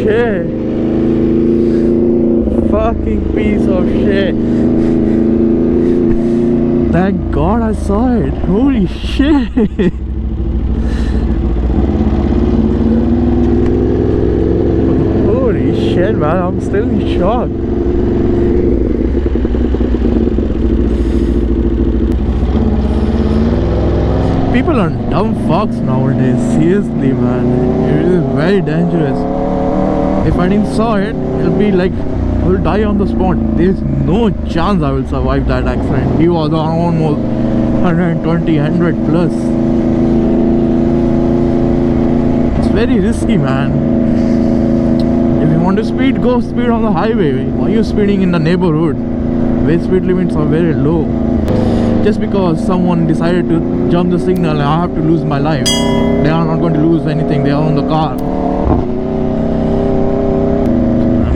shit. Fucking piece of shit. Thank God I saw it. Holy shit. Holy shit, man. I'm still in shock. People are dumb fucks nowadays. Seriously, man. It is very dangerous. If I didn't saw it, it'll be like I will die on the spot. There's no chance I will survive that accident. He was on almost 120, 100 plus. It's very risky, man. If you want to speed, go speed on the highway. Why are you speeding in the neighborhood where speed limits are very low? Just because someone decided to jump the signal, I have to lose my life. They are not going to lose anything. They are on the car.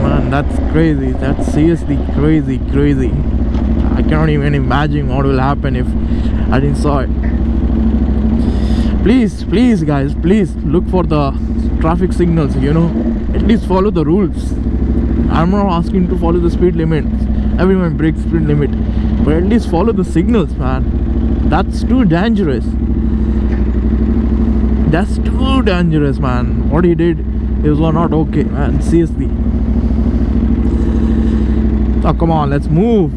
Man, that's crazy. That's seriously crazy. I cannot even imagine what will happen if I didn't saw it. Please guys, please look for the traffic signals, you know. At least follow the rules. I'm not asking to follow the speed limit. Everyone breaks speed limit, but at least follow the signals, man. That's too dangerous. That's too dangerous, man. What he did is not okay, man. Seriously. Oh, come on, let's move.